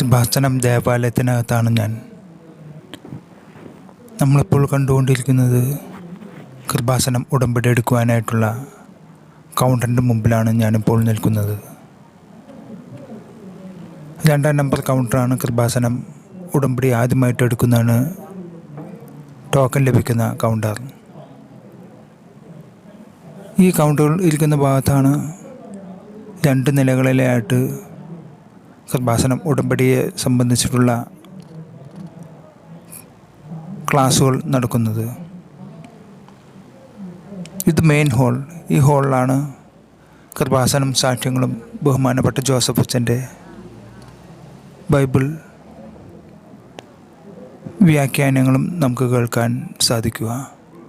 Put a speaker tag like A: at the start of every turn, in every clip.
A: കൃപാസനം ദേവാലയത്തിനകത്താണ് ഞാൻ. നമ്മളിപ്പോൾ കണ്ടുകൊണ്ടിരിക്കുന്നത് കൃപാസനം ഉടമ്പടി എടുക്കുവാനായിട്ടുള്ള കൗണ്ടറിൻ്റെ മുമ്പിലാണ് ഞാനിപ്പോൾ നിൽക്കുന്നത്. 2-ാം നമ്പർ കൗണ്ടറാണ് കൃപാസനം ഉടമ്പടി ആദ്യമായിട്ട് എടുക്കുന്നതാണ് ടോക്കൺ ലഭിക്കുന്ന കൗണ്ടർ. ഈ കൗണ്ടറുകൾ ഇരിക്കുന്ന ഭാഗത്താണ് 2 നിലകളിലായിട്ട് കൃപാസനം ഉടമ്പടിയെ സംബന്ധിച്ചിട്ടുള്ള ക്ലാസ്സുകൾ നടക്കുന്നത്. ഇത് മെയിൻ ഹാൾ. ഈ ഹാളിലാണ് കൃപാസനം സാക്ഷ്യങ്ങളും ബഹുമാനപ്പെട്ട ജോസഫ് അച്ഛൻ്റെ ബൈബിൾ വ്യാഖ്യാനങ്ങളും നമുക്ക് കേൾക്കാൻ സാധിക്കുക.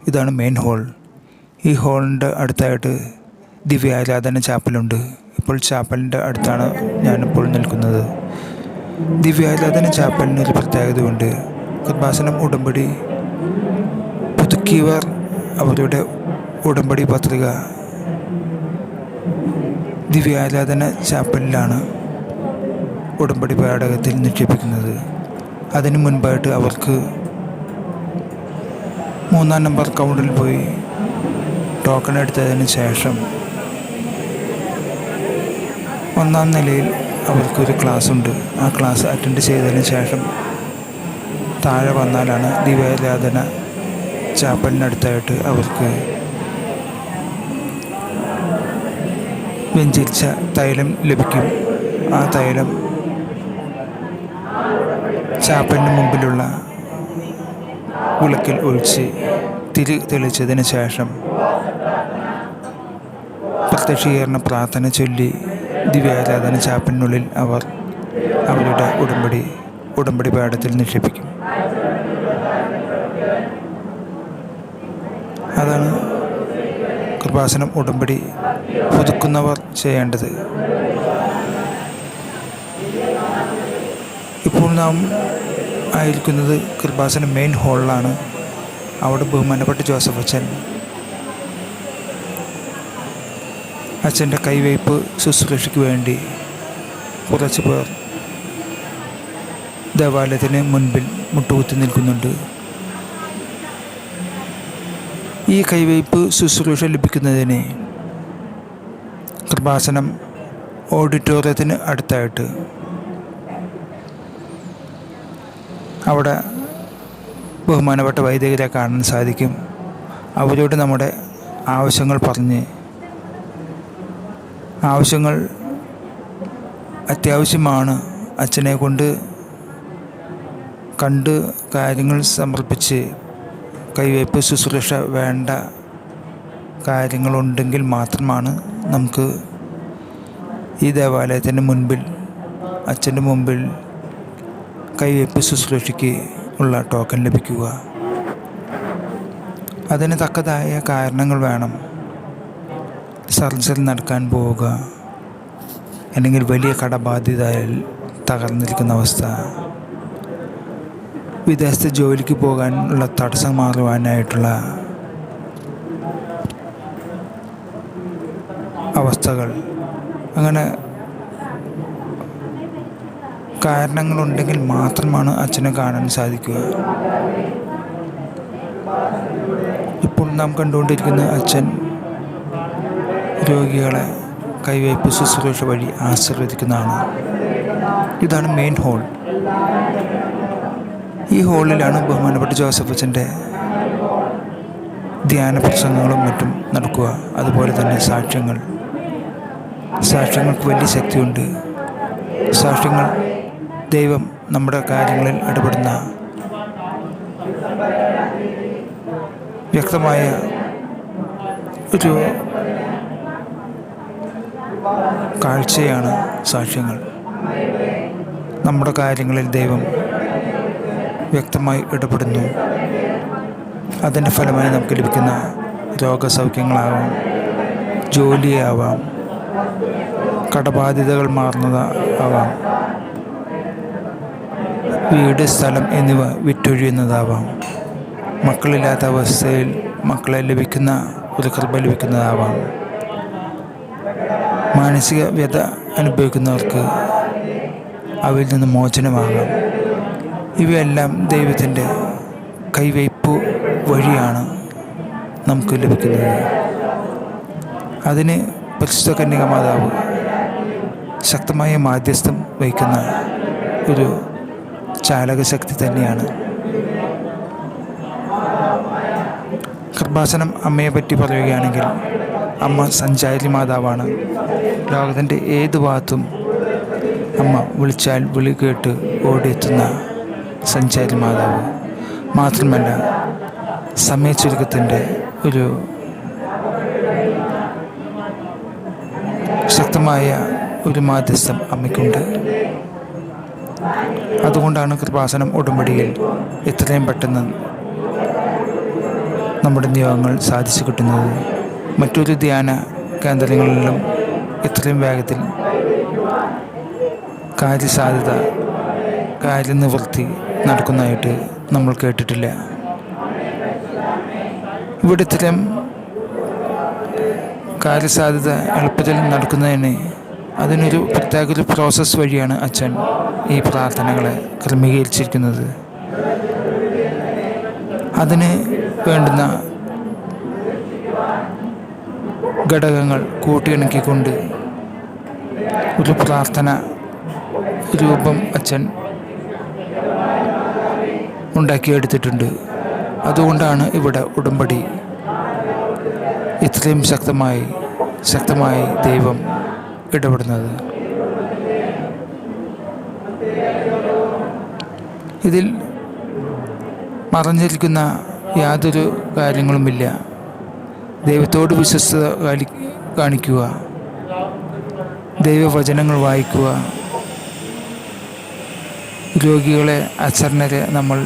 A: ഇതാണ് മെയിൻ ഹാൾ. ഈ ഹാളിൻ്റെ അടുത്തായിട്ട് ദിവ്യാരാധന ചാപ്പലുണ്ട്. ഇപ്പോൾ ചാപ്പലിൻ്റെ അടുത്താണ് ഞാനിപ്പോൾ നിൽക്കുന്നത്. ദിവ്യാരാധന ചാപ്പലിന് ഒരു പ്രത്യേകതയുണ്ട്. കൃപാസനം ഉടമ്പടി പുതുക്കിയവർ അവരുടെ ഉടമ്പടി പത്രിക ദിവ്യാരാധന ചാപ്പലിലാണ് ഉടമ്പടി പേടകത്തിൽ നിക്ഷേപിക്കുന്നത്. അതിനു മുൻപായിട്ട് അവർക്ക് 3-ാം നമ്പർ കൗണ്ടറിൽ പോയി ടോക്കൺ എടുത്തതിന് ശേഷം 1-ാം നിലയിൽ അവർക്കൊരു ക്ലാസ് ഉണ്ട്. ആ ക്ലാസ് അറ്റൻഡ് ചെയ്തതിന് ശേഷം താഴെ വന്നാലാണ് ദിവ്യാരാധന ചാപ്പലിനടുത്തായിട്ട് അവർക്ക് വെഞ്ചരിച്ച തൈലം ലഭിക്കും. ആ തൈലം ചാപ്പലിന് മുമ്പിലുള്ള വിളക്കിൽ ഒഴിച്ച് തിരി തെളിച്ചതിന് ശേഷം പ്രത്യക്ഷീകരണ പ്രാർത്ഥന ചൊല്ലി ദിവ്യാരാധന ചാപ്പലിനുള്ളിൽ അവർ അവരുടെ ഉടമ്പടി പാഠത്തിൽ നിക്ഷേപിക്കും. അതാണ് കൃപാസനം ഉടമ്പടി പുതുക്കുന്നവർ ചെയ്യേണ്ടത്. ഇപ്പോൾ നാം ആയിരിക്കുന്നത് കൃപാസനം മെയിൻ ഹാളിലാണ്. അവിടെ ബഹുമാനപ്പെട്ട ജോസഫ് അച്ഛൻ്റെ കൈവയ്പ് ശുശ്രൂഷയ്ക്ക് വേണ്ടി കുറച്ച് പേർ ദേവാലയത്തിന് മുൻപിൽ മുട്ടുകുത്തി നിൽക്കുന്നുണ്ട്. ഈ കൈവയ്പ് ശുശ്രൂഷ ലഭിക്കുന്നതിന് കൃപാസനം ഓഡിറ്റോറിയത്തിന് അടുത്തായിട്ട് അവിടെ ബഹുമാനപ്പെട്ട വൈദികരെ കാണാൻ സാധിക്കും. അവരോട് നമ്മുടെ ആവശ്യങ്ങൾ പറഞ്ഞ് ആവശ്യങ്ങൾ അത്യാവശ്യമാണ്, അച്ഛനെ കൊണ്ട് കണ്ട് കാര്യങ്ങൾ സമർപ്പിച്ച് കൈവയ്പ് ശുശ്രൂഷ വേണ്ട കാര്യങ്ങളുണ്ടെങ്കിൽ മാത്രമാണ് നമുക്ക് ഈ ദേവാലയത്തിൻ്റെ മുൻപിൽ അച്ഛൻ്റെ മുമ്പിൽ കൈവയ്പ് ശുശ്രൂഷയ്ക്ക് ഉള്ള ടോക്കൺ ലഭിക്കുക. അതിന് തക്കതായ കാരണങ്ങൾ വേണം. സർജറി നടക്കാൻ പോവുക, അല്ലെങ്കിൽ വലിയ കടബാധ്യതയിൽ തകർന്നിരിക്കുന്ന അവസ്ഥ, വിദേശത്ത് ജോലിക്ക് പോകാനുള്ള തടസ്സം മാറുവാനായിട്ടുള്ള അവസ്ഥകൾ, അങ്ങനെ കാരണങ്ങളുണ്ടെങ്കിൽ മാത്രമാണ് അച്ഛനെ കാണാൻ സാധിക്കുക. ഇപ്പോൾ നാം കണ്ടുകൊണ്ടിരിക്കുന്ന അച്ഛൻ രോഗികളെ കൈവയ്പ് ശുശ്രൂഷ വഴി ആശീർവദിക്കുന്നതാണ്. ഇതാണ് മെയിൻ ഹാൾ. ഈ ഹാളിലാണ് ബഹുമാനപ്പെട്ട ജോസഫ് അച്ഛൻ്റെ ധ്യാന പ്രസംഗങ്ങളും മറ്റും നടക്കുക. അതുപോലെ തന്നെ സാക്ഷ്യങ്ങൾക്ക് വലിയ ശക്തിയുണ്ട്. സാക്ഷ്യങ്ങൾ ദൈവം നമ്മുടെ കാര്യങ്ങളിൽ ഇടപെടുന്ന വ്യക്തമായ ഒരു കാഴ്ചയാണ് സാക്ഷ്യങ്ങൾ. നമ്മുടെ കാര്യങ്ങളിൽ ദൈവം വ്യക്തമായി ഇടപെടുന്നു. അതിൻ്റെ ഫലമായി നമുക്ക് ലഭിക്കുന്ന രോഗസൗഖ്യങ്ങളാവാം, ജോലിയാവാം, കടബാധ്യതകൾ മാറുന്നതാവാം, വീട്, സ്ഥലം എന്നിവ വിറ്റൊഴിയുന്നതാവാം, മക്കളില്ലാത്ത അവസ്ഥയിൽ മക്കളെ ലഭിക്കുന്ന ഒരു കൃപ ലഭിക്കുന്നതാവാം, മാനസിക വ്യത അനുഭവിക്കുന്നവർക്ക് അവയിൽ നിന്ന് മോചനമാകാം. ഇവയെല്ലാം ദൈവത്തിൻ്റെ കൈവയ്പ് വഴിയാണ് നമുക്ക് ലഭിക്കുന്നത്. അതിന് പരിശുദ്ധ കന്യക മാതാവ് ശക്തമായ മാധ്യസ്ഥം വഹിക്കുന്ന ഒരു ചാലകശക്തി തന്നെയാണ്. കൃപാസനം അമ്മയെപ്പറ്റി പറയുകയാണെങ്കിൽ അമ്മ സഞ്ചാരി മാതാവാണ്. ലോകത്തിൻ്റെ ഏത് ഭാഗത്തും അമ്മ വിളിച്ചാൽ വിളി കേട്ട് ഓടിയെത്തുന്ന സഞ്ചാരി മാതാവ്. മാത്രമല്ല സമയച്ചുരുക്കത്തിൻ്റെ ഒരു ശക്തമായ ഒരു മാധ്യസ്ഥം അമ്മയ്ക്കുണ്ട്. അതുകൊണ്ടാണ് കൃപാസനം ഉടമ്പടിയിൽ എത്രയും പെട്ടെന്ന് നമ്മുടെ നിയോഗങ്ങൾ സാധിച്ചു കിട്ടുന്നത്. മറ്റൊരു ധ്യാന കേന്ദ്രങ്ങളിലും ഇത്രയും വേഗത്തിൽ കാര്യസാധ്യത കാര്യനിവൃത്തി നടക്കുന്നതായിട്ട് നമ്മൾ കേട്ടിട്ടില്ല. ഇവിടെ ഇത്തരം കാര്യസാധ്യത എളുപ്പത്തിൽ നടക്കുന്നതിന് അതിനൊരു പ്രത്യേക ഒരു പ്രോസസ്സ് വഴിയാണ് അച്ഛൻ ഈ പ്രാർത്ഥനകളെ ക്രമീകരിച്ചിരിക്കുന്നത്. അതിന് വേണ്ടുന്ന ഘടകങ്ങൾ കൂട്ടിയിണക്കിക്കൊണ്ട് ഒരു പ്രാർത്ഥന രൂപം അച്ഛൻ ഉണ്ടാക്കിയെടുത്തിട്ടുണ്ട്. അതുകൊണ്ടാണ് ഇവിടെ ഉടമ്പടി ഇത്രയും ശക്തമായി ദൈവം ഇടപെടുന്നത്. ഇതിൽ മറഞ്ഞിരിക്കുന്ന യാതൊരു കാര്യങ്ങളുമില്ല. ദൈവത്തോട് വിശ്വസ്തത കാണിക്കുക, ദൈവവചനങ്ങൾ വായിക്കുക, രോഗികളെ അശരണരെ നമ്മൾ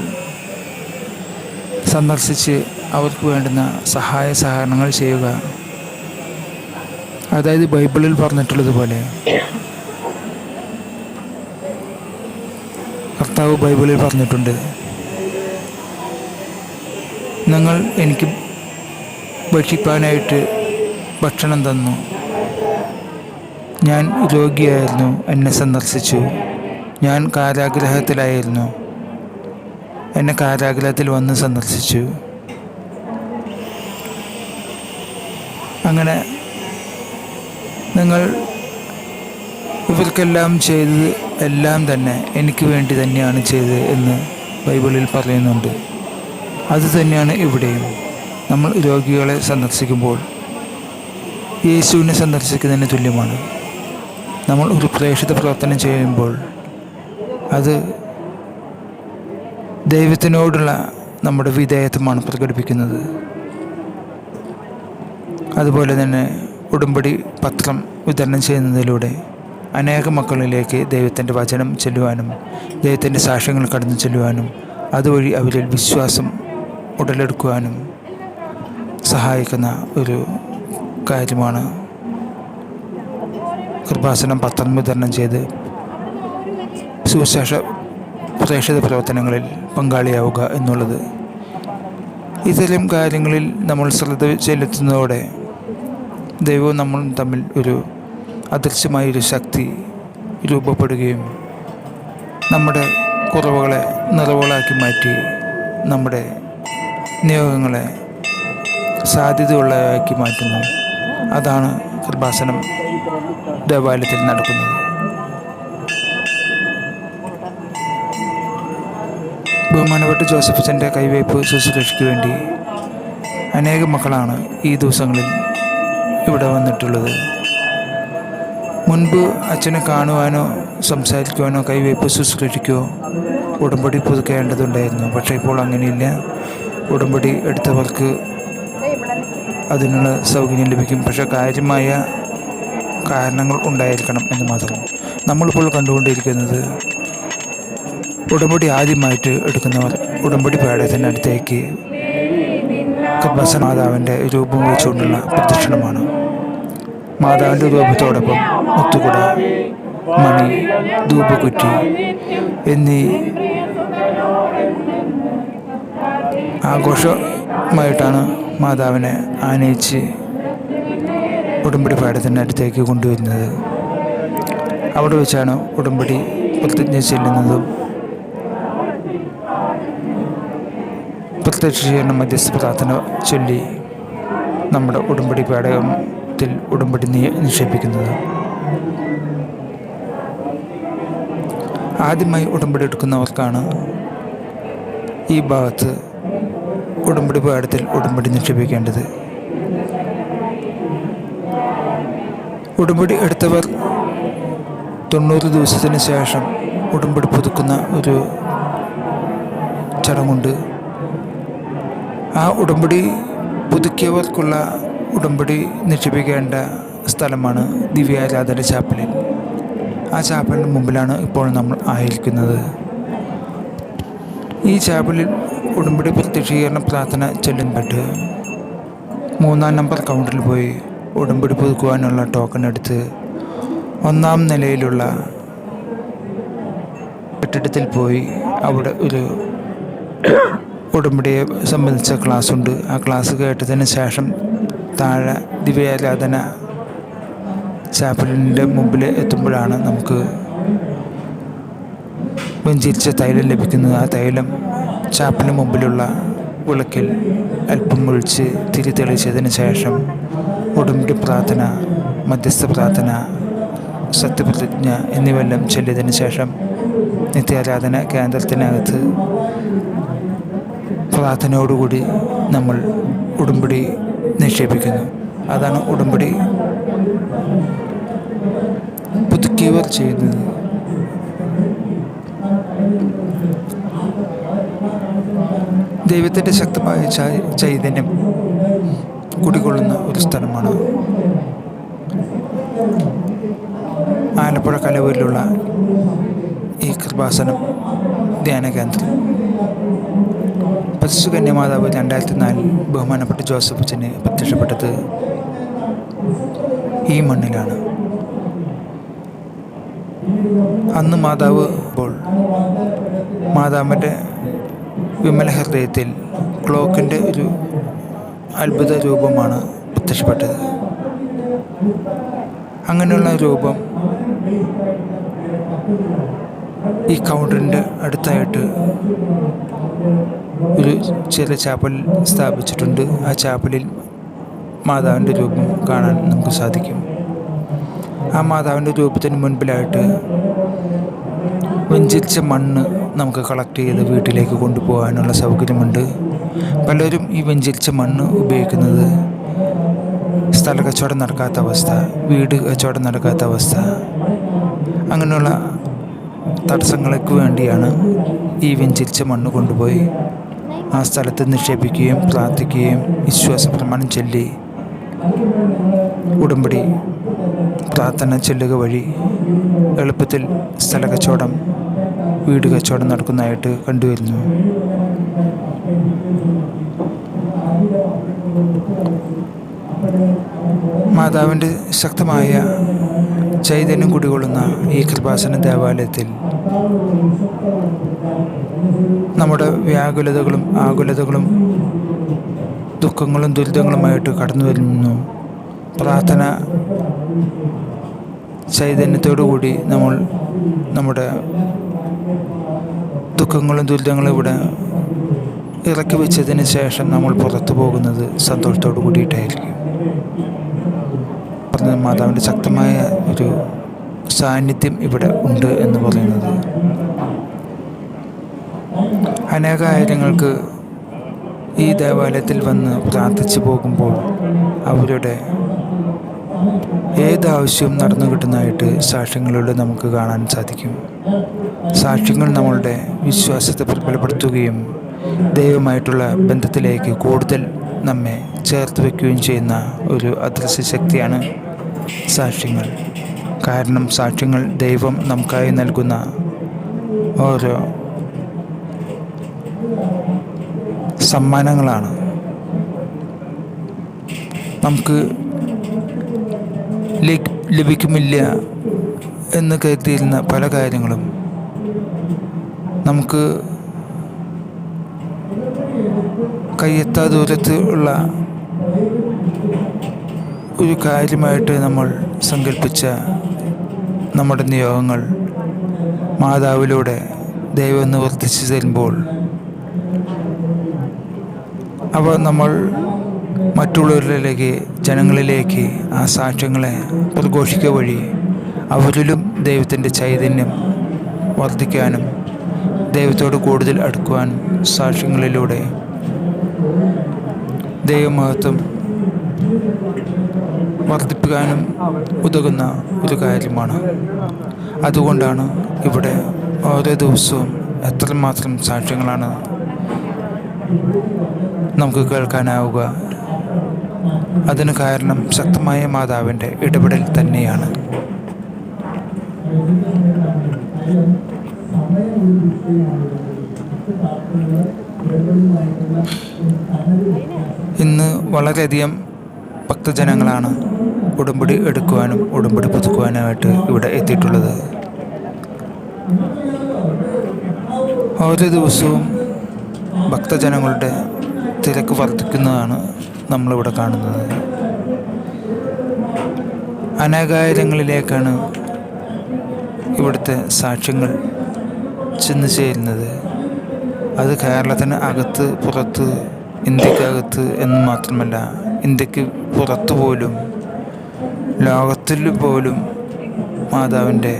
A: സന്ദർശിച്ച് അവർക്ക് വേണ്ടുന്ന സഹായ സഹകരണങ്ങൾ ചെയ്യുക. അതായത് ബൈബിളിൽ പറഞ്ഞിട്ടുള്ളതുപോലെ കർത്താവ് ബൈബിളിൽ പറഞ്ഞിട്ടുണ്ട്, നിങ്ങൾ എനിക്ക് ഭക്ഷിക്കാനായിട്ട് ഭക്ഷണം തന്നു, ഞാൻ രോഗിയായിരുന്നു, എന്നെ സന്ദർശിച്ചു, ഞാൻ കാരാഗ്രഹത്തിലായിരുന്നു, എന്നെ കാരാഗ്രഹത്തിൽ വന്ന് സന്ദർശിച്ചു. അങ്ങനെ നിങ്ങൾ ഇവർക്കെല്ലാം ചെയ്തത് എല്ലാം തന്നെ എനിക്ക് വേണ്ടി തന്നെയാണ് ചെയ്തത് എന്ന് ബൈബിളിൽ പറയുന്നുണ്ട്. അതുതന്നെയാണ് ഇവിടെയും. നമ്മൾ രോഗികളെ സന്ദർശിക്കുമ്പോൾ യേശുവിനെ സന്ദർശിക്കുന്നതിന് തുല്യമാണ്. നമ്മൾ ഒരു പ്രേക്ഷിത പ്രവർത്തനം ചെയ്യുമ്പോൾ അത് ദൈവത്തിനോടുള്ള നമ്മുടെ വിധേയത്വമാണ് പ്രകടിപ്പിക്കുന്നത്. അതുപോലെ തന്നെ ഉടമ്പടി പത്രം വിതരണം ചെയ്യുന്നതിലൂടെ അനേക മക്കളിലേക്ക് ദൈവത്തിൻ്റെ വചനം ചെല്ലുവാനും ദൈവത്തിൻ്റെ സാക്ഷ്യങ്ങൾ കടന്നു ചെല്ലുവാനും അതുവഴി അവരിൽ വിശ്വാസം ഉടലെടുക്കുവാനും സഹായിക്കുന്ന ഒരു കാര്യമാണ് കൃപാസനം പത്രം വിതരണം ചെയ്ത് സുവിശേഷ പ്രേക്ഷിത പ്രവർത്തനങ്ങളിൽ പങ്കാളിയാവുക എന്നുള്ളത്. ഇത്തരം കാര്യങ്ങളിൽ നമ്മൾ ശ്രദ്ധ ചെലുത്തുന്നതോടെ ദൈവവും നമ്മളും തമ്മിൽ ഒരു അദൃശ്യമായൊരു ശക്തി രൂപപ്പെടുകയും നമ്മുടെ കുറവുകളെ നിറവുകളാക്കി മാറ്റി നമ്മുടെ നിയോഗങ്ങളെ സാധ്യതയുള്ളതാക്കി മാറ്റുന്നു. അതാണ് കൃപാസനം ദേവാലയത്തിൽ നടക്കുന്നത്. ബഹുമാനപ്പെട്ട ജോസഫ് അച്ഛൻ്റെ കൈവയ്പ് ശുശ്രൂഷയ്ക്ക് വേണ്ടി അനേകം മക്കളാണ് ഈ ദിവസങ്ങളിൽ ഇവിടെ വന്നിട്ടുള്ളത്. മുൻപ് അച്ഛനെ കാണുവാനോ സംസാരിക്കുവാനോ കൈവയ്പ് ശുശ്രൂഷയ്ക്കോ ഉടമ്പടി പുതുക്കേണ്ടതുണ്ടായിരുന്നു. പക്ഷേ ഇപ്പോൾ അങ്ങനെയില്ല. ഉടമ്പടി എടുത്തവർക്ക് അതിനുള്ള സൗകര്യം ലഭിക്കും. പക്ഷേ കാര്യമായ കാരണങ്ങൾ ഉണ്ടായിരിക്കണം എന്ന് മാത്രം. നമ്മളിപ്പോൾ കണ്ടുകൊണ്ടിരിക്കുന്നത് ഉടമ്പടി ആദ്യമായിട്ട് എടുക്കുന്നവർ ഉടമ്പടി പേടകത്തിൻ്റെ അടുത്തേക്ക് കൃപാസന മാതാവിൻ്റെ രൂപം വെച്ചുകൊണ്ടുള്ള പ്രദക്ഷിണമാണ്. മാതാവിൻ്റെ രൂപത്തോടൊപ്പം മുത്തുകുട, മണി, ധൂപക്കുറ്റി എന്നീ ആഘോഷമായിട്ടാണ് മാതാവിനെ ആനയിച്ച് ഉടമ്പടി പേടകത്തിൻ്റെ അടുത്തേക്ക് കൊണ്ടുവരുന്നത്. അവിടെ വെച്ചാണ് ഉടമ്പടി പ്രതിജ്ഞ ചെല്ലുന്നതും പ്രത്യക്ഷീകരണ മധ്യസ്ഥ പ്രാർത്ഥന ചൊല്ലി നമ്മുടെ ഉടമ്പടി പേടകത്തിൽ ഉടമ്പടി നിക്ഷേപിക്കുന്നത്. ആദ്യമായി ഉടമ്പടി എടുക്കുന്നവർക്കാണ് ഈ ഭാഗത്ത് ഉടമ്പടി പേടകത്തിൽ ഉടമ്പടി നിക്ഷേപിക്കേണ്ടത്. ഉടമ്പടി എടുത്തവർ 90 ദിവസത്തിന് ശേഷം ഉടമ്പടി പുതുക്കുന്ന ഒരു ചടങ്ങുണ്ട്. ആ ഉടമ്പടി പുതുക്കിയവർക്കുള്ള ഉടമ്പടി നിക്ഷേപിക്കേണ്ട സ്ഥലമാണ് ദിവ്യാരാധന ചാപ്പലിൽ. ആ ചാപ്പലിന് മുമ്പിലാണ് ഇപ്പോൾ നമ്മൾ ആയിരിക്കുന്നത്. ഈ ചാപ്പലിൽ ഉടമ്പടി പ്രത്യക്ഷീകരണ പ്രാർത്ഥന ചൊല്ലുന്നിട്ട് 3-ാം നമ്പർ കൗണ്ടറിൽ പോയി ഉടമ്പടി പുതുക്കുവാനുള്ള ടോക്കൺ എടുത്ത് 1-ാം നിലയിലുള്ള കെട്ടിടത്തിൽ പോയി അവിടെ ഒരു ഉടമ്പടിയെ സംബന്ധിച്ച ക്ലാസ്സുണ്ട്. ആ ക്ലാസ് കേട്ടതിന് ശേഷം താഴെ ദിവ്യാരാധന ചാപ്പലിൻ്റെ മുമ്പിൽ എത്തുമ്പോഴാണ് നമുക്ക് വെഞ്ചരിച്ച തൈലം ലഭിക്കുന്നത്. ആ തൈലം ചാപ്പലിന് മുമ്പിലുള്ള വിളക്കിൽ അല്പം ഒഴിച്ച് തിരി തെളിച്ചതിന് ശേഷം ഉടമ്പടി പ്രാർത്ഥന, മധ്യസ്ഥ പ്രാർത്ഥന, സത്യപ്രതിജ്ഞ എന്നിവയെല്ലാം ചൊല്ലിയതിന് ശേഷം നിത്യാരാധന കേന്ദ്രത്തിനകത്ത് പ്രാർത്ഥനയോടുകൂടി നമ്മൾ ഉടമ്പടി നിക്ഷേപിക്കുന്നു. അതാണ് ഉടമ്പടി പുതുക്കിയവർ ചെയ്യുന്നത്. ദൈവത്തിൻ്റെ ശക്തമായ ചൈതന്യം കുടികൊള്ളുന്ന ഒരു സ്ഥലമാണ് ആലപ്പുഴ കലവൂരിലുള്ള ഈ കൃപാസനം ധ്യാന കേന്ദ്രം. പരിശുദ്ധ കന്യാമാതാവ് 2004 ബഹുമാനപ്പെട്ട ജോസഫ് അച്ഛന് പ്രത്യക്ഷപ്പെട്ടത് ഈ മണ്ണിലാണ്. അന്ന് മാതാവ് ഇപ്പോൾ മാതാവിൻ്റെ വിമല ഹൃദയത്തിൽ ക്ലോക്കിൻ്റെ ഒരു അത്ഭുത രൂപമാണ് പ്രത്യക്ഷപ്പെട്ടത്. അങ്ങനെയുള്ള രൂപം ഈ കൗണ്ടറിൻ്റെ അടുത്തായിട്ട് ഒരു ചെറിയ ചാപ്പൽ സ്ഥാപിച്ചിട്ടുണ്ട്. ആ ചാപ്പലിൽ മാതാവിൻ്റെ രൂപം കാണാൻ നമുക്ക് സാധിക്കും. ആ മാതാവിൻ്റെ രൂപത്തിന് മുൻപിലായിട്ട് വെഞ്ചരിച്ച മണ്ണ് നമുക്ക് കളക്ട് ചെയ്ത് വീട്ടിലേക്ക് കൊണ്ടുപോകാനുള്ള സൗകര്യമുണ്ട്. പലരും ഈ വെഞ്ചരിച്ച മണ്ണ് ഉപയോഗിക്കുന്നത് സ്ഥല കച്ചവടം നടക്കാത്ത അവസ്ഥ, വീട് കച്ചവടം നടക്കാത്ത അവസ്ഥ, അങ്ങനെയുള്ള തടസ്സങ്ങൾക്ക് വേണ്ടിയാണ് ഈ വെഞ്ചരിച്ച മണ്ണ് കൊണ്ടുപോയി ആ സ്ഥലത്ത് നിക്ഷേപിക്കുകയും പ്രാർത്ഥിക്കുകയും വിശ്വാസ പ്രമാണം ചൊല്ലി ഉടമ്പടി പ്രാർത്ഥന ചൊല്ലുക വഴി എളുപ്പത്തിൽ സ്ഥല കച്ചവടം, വീട് കച്ചവടം നടക്കുന്നതായിട്ട് കണ്ടുവരുന്നു. മാതാവിൻ്റെ ശക്തമായ ചൈതന്യം കുടികൊള്ളുന്ന ഈ കൃപാസന ദേവാലയത്തിൽ നമ്മുടെ വ്യാകുലതകളും ആകുലതകളും ദുഃഖങ്ങളും ദുരിതങ്ങളുമായിട്ട് കടന്നു വരുന്നു. പ്രാർത്ഥന ചൈതന്യത്തോടുകൂടി നമ്മൾ നമ്മുടെ ദുഃഖങ്ങളും ദുരിതങ്ങളും ഇവിടെ ഇറക്കി വെച്ചതിന് ശേഷം നമ്മൾ പുറത്തു പോകുന്നത് സന്തോഷത്തോടു കൂടിയിട്ടായിരിക്കും. മാതാവിൻ്റെ ശക്തമായ ഒരു സാന്നിധ്യം ഇവിടെ ഉണ്ട് എന്ന് പറയുന്നത്. അനേകായിരങ്ങൾക്ക് ഈ ദേവാലയത്തിൽ വന്ന് പ്രാർത്ഥിച്ചു പോകുമ്പോൾ അവരുടെ ഏതാവശ്യവും നടന്നു കിട്ടുന്നതായിട്ട് സാക്ഷ്യങ്ങളിലൂടെ നമുക്ക് കാണാൻ സാധിക്കും. സാക്ഷ്യങ്ങൾ നമ്മളുടെ വിശ്വാസത്തെ ബലപ്പെടുത്തുകയും ദൈവമായിട്ടുള്ള ബന്ധത്തിലേക്ക് കൂടുതൽ നമ്മെ ചേർത്ത് വയ്ക്കുകയും ചെയ്യുന്ന ഒരു അദൃശ്യ ശക്തിയാണ് സാക്ഷ്യങ്ങൾ. കാരണം സാക്ഷ്യങ്ങൾ ദൈവം നമുക്കായി നൽകുന്ന ഓരോ സമ്മാനങ്ങളാണ്. നമുക്ക് ലഭിക്കുമില്ല എന്ന് കരുതിയിരുന്ന പല കാര്യങ്ങളും നമുക്ക് കയ്യെത്താ ദൂരത്ത് ഉള്ള ഒരു കാര്യമായിട്ട് നമ്മൾ സങ്കല്പിച്ച നമ്മുടെ നിയോഗങ്ങൾ മാതാവിലൂടെ ദൈവം നിവർത്തിച്ചു തരുമ്പോൾ അവ നമ്മൾ മറ്റുള്ളവരിലേക്ക്, ജനങ്ങളിലേക്ക് ആ സാക്ഷ്യങ്ങളെ പ്രഘോഷിക്കുക വഴി അവരിലും ദൈവത്തിൻ്റെ ചൈതന്യം വർദ്ധിക്കാനും ദൈവത്തോട് കൂടുതൽ അടുക്കുവാനും സാക്ഷ്യങ്ങളിലൂടെ ദൈവമഹത്വം വർദ്ധിപ്പിക്കാനും ഉതകുന്ന ഒരു കാര്യമാണ്. അതുകൊണ്ടാണ് ഇവിടെ ഓരോ ദിവസവും എത്രമാത്രം സാക്ഷ്യങ്ങളാണ് നമുക്ക് കേൾക്കാനാവുക. അതിന് കാരണം ശക്തമായ മാതാവിൻ്റെ ഇടപെടൽ തന്നെയാണ്. ഇന്ന് വളരെയധികം ഭക്തജനങ്ങളാണ് ഉടമ്പടി എടുക്കുവാനും ഉടമ്പടി പുതുക്കുവാനായിട്ട് ഇവിടെ എത്തിയിട്ടുള്ളത്. ഓരോ ദിവസവും ഭക്തജനങ്ങളുടെ തിരക്ക് വർദ്ധിക്കുന്നതാണ് നമ്മളിവിടെ കാണുന്നത്. അനേകായിരങ്ങളിലേക്കാണ് ഇവിടുത്തെ സാക്ഷ്യങ്ങൾ ചെന്ന് ചേരുന്നത്. അത് കേരളത്തിന് അകത്ത് പുറത്ത്, ഇന്ത്യക്കകത്ത് എന്ന് മാത്രമല്ല, ഇന്ത്യക്ക് പുറത്തു പോലും, ലോകത്തിൽ പോലും മാതാവിൻ്റെ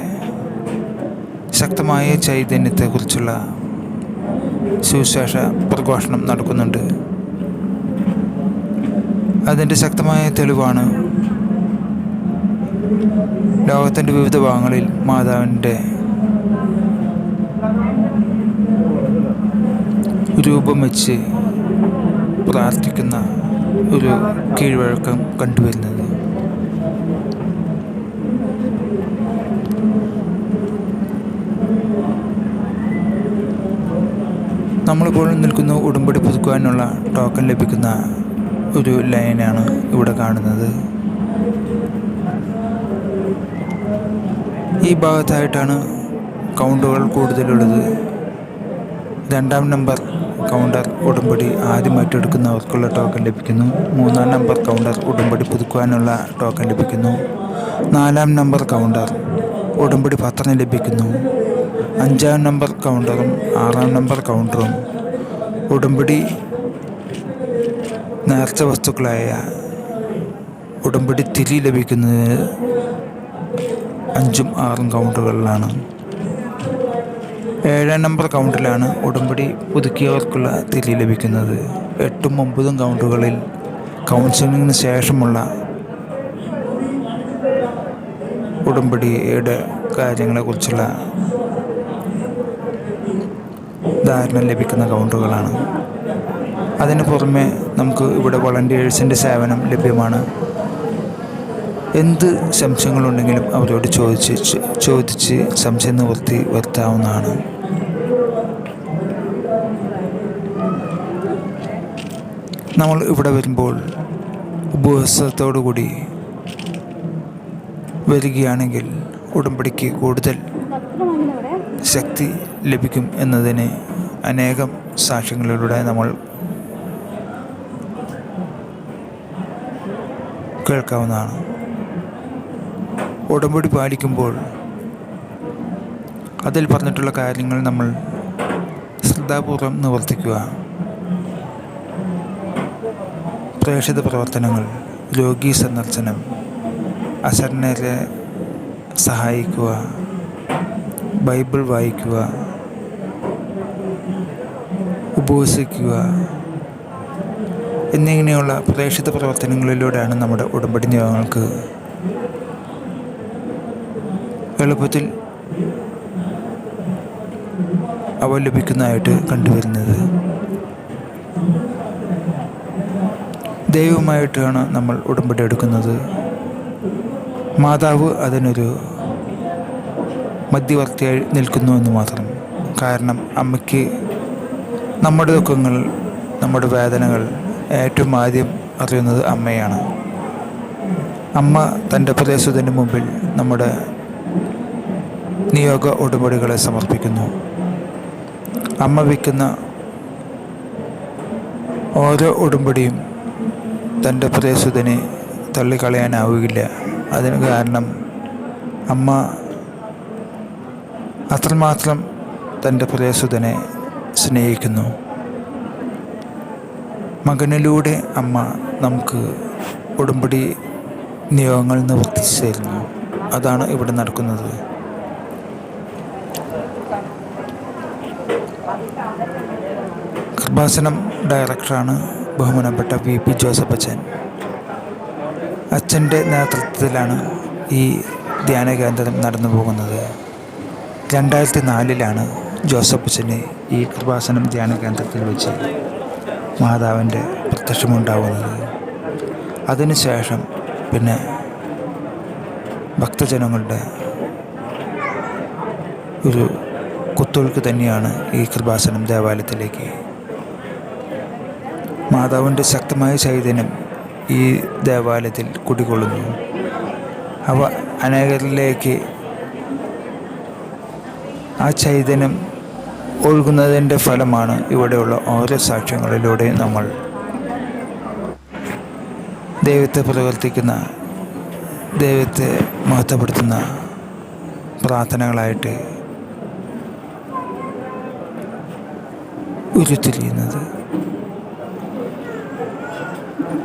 A: ശക്തമായ ചൈതന്യത്തെക്കുറിച്ചുള്ള സുവിശേഷ പ്രഘോഷണം നടക്കുന്നുണ്ട്. അതിൻ്റെ ശക്തമായ തെളിവാണ് ലോകത്തിൻ്റെ വിവിധ ഭാഗങ്ങളിൽ മാതാവിൻ്റെ രൂപം വെച്ച് പ്രാർത്ഥിക്കുന്ന ഒരു കീഴ്വഴക്കം കണ്ടുവരുന്നത്. നമ്മളിപ്പോൾ നിൽക്കുന്ന ഉടമ്പടി പുതുക്കുവാനുള്ള ടോക്കൺ ലഭിക്കുന്ന ഒരു ലൈനാണ് ഇവിടെ കാണുന്നത്. ഈ ഭാഗത്തായിട്ടാണ് കൗണ്ടറുകൾ കൂടുതലുള്ളത്. 2-ാം നമ്പർ കൗണ്ടർ ഉടമ്പടി ആദ്യമായിട്ട് എടുക്കുന്നവർക്കുള്ള ടോക്കൺ ലഭിക്കുന്നു. 3-ാം നമ്പർ കൗണ്ടർ ഉടമ്പടി പുതുക്കുവാനുള്ള ടോക്കൺ ലഭിക്കുന്നു. 4-ാം നമ്പർ കൗണ്ടർ ഉടമ്പടി പത്രം ലഭിക്കുന്നു. 5-ാം നമ്പർ കൗണ്ടറും 6-ാം നമ്പർ കൗണ്ടറും ഉടമ്പടി നേർച്ച വസ്തുക്കളായ ഉടമ്പടി തിരി ലഭിക്കുന്നത് 5ഉം 6ഉം കൗണ്ടറുകളിലാണ്. 7-ാം നമ്പർ കൗണ്ടറിലാണ് ഉടമ്പടി പുതുക്കിയവർക്കുള്ള തിരി ലഭിക്കുന്നത്. 8ഉം 9ഉം കൗണ്ടറുകളിൽ കൗൺസിലിങ്ങിന് ശേഷമുള്ള ഉടമ്പടിയുടെ കാര്യങ്ങളെക്കുറിച്ചുള്ള ധാരണ ലഭിക്കുന്ന കൗണ്ടറുകളാണ്. അതിന് പുറമെ നമുക്ക് ഇവിടെ വളണ്ടിയേഴ്സിൻ്റെ സേവനം ലഭ്യമാണ്. എന്ത് സംശയങ്ങളുണ്ടെങ്കിലും അവരോട് ചോദിച്ച് സംശയ നിവൃത്തി വരുത്താവുന്നതാണ്. നമ്മൾ ഇവിടെ വരുമ്പോൾ ഉപവാസത്തോടു കൂടി വരികയാണെങ്കിൽ ഉടമ്പടിക്ക് കൂടുതൽ ശക്തി ലഭിക്കും എന്നതിന് അനേകം സാക്ഷ്യങ്ങളിലൂടെ നമ്മൾ കേൾക്കാവുന്നതാണ്. ഉടമ്പടി പാലിക്കുമ്പോൾ അതിൽ പറഞ്ഞിട്ടുള്ള കാര്യങ്ങൾ നമ്മൾ ശ്രദ്ധാപൂർവം നിവർത്തിക്കുക. പ്രേക്ഷിത പ്രവർത്തനങ്ങൾ, രോഗീ സന്ദർശനം, അശരണരെ സഹായിക്കുക, ബൈബിൾ വായിക്കുക, ഉപവസിക്കുക എന്നിങ്ങനെയുള്ള പ്രേക്ഷിത പ്രവർത്തനങ്ങളിലൂടെയാണ് നമ്മുടെ ഉടമ്പടി നിയമങ്ങൾക്ക് എളുപ്പത്തിൽ അവ ലഭിക്കുന്നതായിട്ട് കണ്ടുവരുന്നത്. ദൈവവുമായിട്ടാണ് നമ്മൾ ഉടമ്പടി എടുക്കുന്നത്. മാതാവ് അതിനൊരു മധ്യവർത്തിയായി നിൽക്കുന്നു എന്ന് മാത്രം. കാരണം അമ്മയ്ക്ക് നമ്മുടെ ദുഃഖങ്ങൾ, നമ്മുടെ വേദനകൾ ഏറ്റവും ആദ്യം അറിയുന്നത് അമ്മയാണ്. അമ്മ തൻ്റെ പ്രദേശത്തിൻ്റെ മുമ്പിൽ നമ്മുടെ നിയോഗ ഉടമ്പടികളെ സമർപ്പിക്കുന്നു. അമ്മ വയ്ക്കുന്ന ഓരോ ഉടമ്പടിയും തൻ്റെ പ്രദേശത്തിനെ തള്ളിക്കളയാനാവുകയില്ല. അതിന് കാരണം അമ്മ അത്രമാത്രം തൻ്റെ പ്രിയസുതനെ സ്നേഹിക്കുന്നു. മകനിലൂടെ അമ്മ നമുക്ക് ഉടമ്പടി നിയമങ്ങൾ നിവർത്തിച്ചു തരുന്നു. അതാണ് ഇവിടെ നടക്കുന്നത്. കൃപാസനം ഡയറക്ടറാണ് ബഹുമാനപ്പെട്ട VP ജോസഫ് അച്ഛൻ. അച്ഛൻ്റെ നേതൃത്വത്തിലാണ് ഈ ധ്യാന കേന്ദ്രം നടന്നു പോകുന്നത്. 2004 ജോസഫ് അച്ഛന് ഈ കൃപാസനം ധ്യാന കേന്ദ്രത്തിൽ വെച്ച് മാതാവിൻ്റെ പ്രത്യക്ഷമുണ്ടാവുന്നത്. അതിനുശേഷം പിന്നെ ഭക്തജനങ്ങളുടെ ഒരു കുത്തൊഴുക്ക് തന്നെയാണ് ഈ കൃപാസനം ദേവാലയത്തിലേക്ക്. മാതാവിൻ്റെ ശക്തമായ ചൈതന്യം ഈ ദേവാലയത്തിൽ കുടികൊള്ളുന്നു. അവ അനേകരിലേക്ക് ആ ചൈതന്യം ഒഴുകുന്നതിൻ്റെ ഫലമാണ് ഇവിടെയുള്ള ഓരോ സാക്ഷ്യങ്ങളിലൂടെയും നമ്മൾ ദൈവത്തെ പ്രവർത്തിക്കുന്ന, ദൈവത്തെ മഹത്വപ്പെടുത്തുന്ന പ്രാർത്ഥനകളായിട്ട് ഉരുത്തിരിയുന്നത്.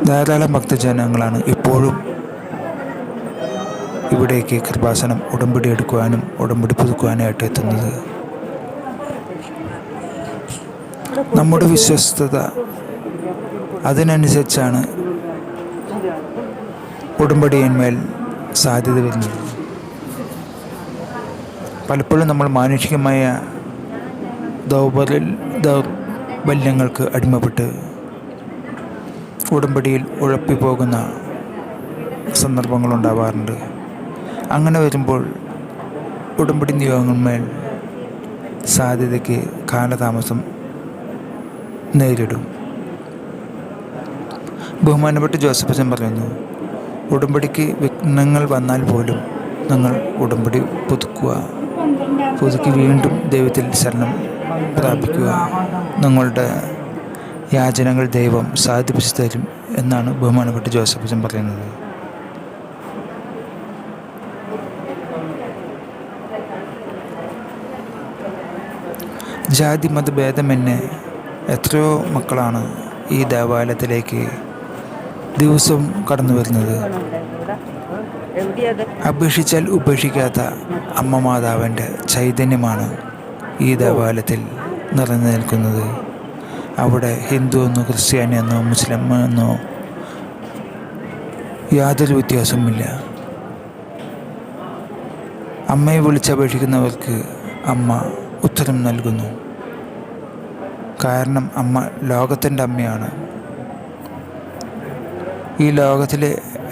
A: ധാരാളം ഭക്തജനങ്ങളാണ് ഇപ്പോഴും ഇവിടേക്ക് കൃപാസനം ഉടമ്പടി എടുക്കുവാനും ഉടമ്പടി പുതുക്കുവാനായിട്ട് എത്തുന്നത്. നമ്മുടെ വിശ്വസ്തത അതിനനുസരിച്ചാണ് ഉടമ്പടിയിന്മേൽ സാധ്യത വരുന്നത്. പലപ്പോഴും നമ്മൾ മാനുഷികമായ ദൗർബല്യങ്ങൾക്ക് അടിമപ്പെട്ട് ഉടമ്പടിയിൽ ഉഴപ്പിപ്പോകുന്ന സന്ദർഭങ്ങളുണ്ടാവാറുണ്ട്. അങ്ങനെ വരുമ്പോൾ ഉടമ്പടി നിയമങ്ങളിന്മേൽ സാധ്യതയ്ക്ക് കാലതാമസം നേരിടും. ബഹുമാനപ്പെട്ട ജോസഫ് അച്ഛൻ പറയുന്നു, ഉടമ്പടിക്ക് വിഘ്നങ്ങൾ വന്നാൽ പോലും നിങ്ങൾ ഉടമ്പടി പുതുക്കി വീണ്ടും ദൈവത്തിൽ ശരണം പ്രാപിക്കുക. നിങ്ങളുടെ യാചനകൾ ദൈവം സാധിപ്പിച്ചു തരും എന്നാണ് ബഹുമാനപ്പെട്ട ജോസഫ് അച്ഛൻ പറയുന്നത്. ജാതി മതഭേദമെന്നെ എത്രയോ മക്കളാണ് ഈ ദേവാലയത്തിലേക്ക് ദിവസവും കടന്നു വരുന്നത്. അപേക്ഷിച്ചാൽ ഉപേക്ഷിക്കാത്ത അമ്മ മാതാവിൻ്റെ ചൈതന്യമാണ് ഈ ദേവാലയത്തിൽ നിറഞ്ഞു നിൽക്കുന്നത്. അവിടെ ഹിന്ദു എന്നോ ക്രിസ്ത്യാനിയെന്നോ മുസ്ലിം എന്നോ യാതൊരു വ്യത്യാസവുമില്ല. അമ്മയെ വിളിച്ചപേക്ഷിക്കുന്നവർക്ക് അമ്മ ഉത്തരം നൽകുന്നു. കാരണം അമ്മ ലോകത്തിൻ്റെ അമ്മയാണ്. ഈ ലോകത്തിലെ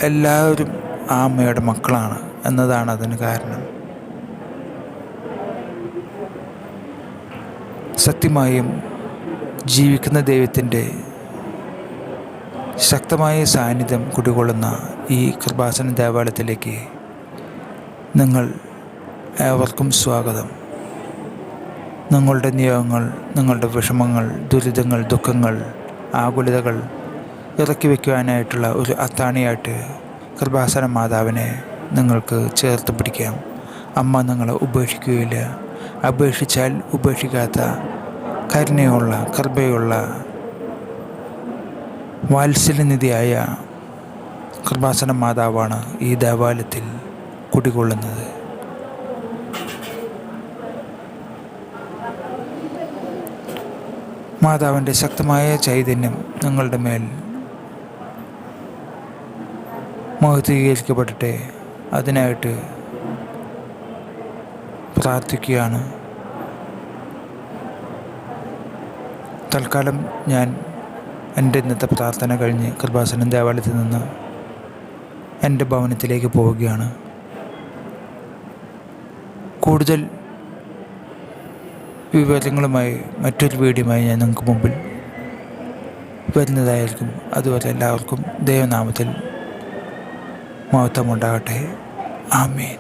A: എല്ലാവരും ആ അമ്മയുടെ മക്കളാണ് എന്നതാണ് അതിന് കാരണം. സത്യമായും ജീവിക്കുന്ന ദൈവത്തിൻ്റെ ശക്തമായ സാന്നിധ്യം കുടികൊള്ളുന്ന ഈ കൃപാസന ദേവാലയത്തിലേക്ക് നിങ്ങൾ ഏവർക്കും സ്വാഗതം. നിങ്ങളുടെ നിയോഗങ്ങൾ, നിങ്ങളുടെ വിഷമങ്ങൾ, ദുരിതങ്ങൾ, ദുഃഖങ്ങൾ, ആകുലതകൾ ഇറക്കി വയ്ക്കുവാനായിട്ടുള്ള ഒരു അത്താണിയായിട്ട് കൃപാസന മാതാവിനെ നിങ്ങൾക്ക് ചേർത്ത് പിടിക്കാം. അമ്മ നിങ്ങളെ ഉപേക്ഷിക്കുകയില്ല. അപേക്ഷിച്ചാൽ ഉപേക്ഷിക്കാത്ത കരുണയുള്ള, കൃപയുള്ള, വാത്സല്യനിധിയായ കൃപാസന മാതാവാണ് ഈ ദേവാലയത്തിൽ കുടികൊള്ളുന്നത്. മാതാവിൻ്റെ ശക്തമായ ചൈതന്യം നിങ്ങളുടെ മേൽ മഹത്വീകരിക്കപ്പെടട്ടെ. അതിനായിട്ട് പ്രാർത്ഥിക്കുകയാണ്. തൽക്കാലം ഞാൻ എൻ്റെ ഇന്നത്തെ പ്രാർത്ഥന കഴിഞ്ഞ് കൃപാസനം ദേവാലയത്തിൽ നിന്ന് എൻ്റെ ഭവനത്തിലേക്ക് പോവുകയാണ്. കൂടുതൽ വിവരങ്ങളുമായി മറ്റൊരു വീഡിയോയുമായി ഞാൻ നിങ്ങൾക്ക് മുമ്പിൽ വരുന്നതായിരിക്കും. അതുവരെ എല്ലാവർക്കും ദൈവനാമത്തിൽ മഹത്വമുണ്ടാകട്ടെ. ആമേൻ.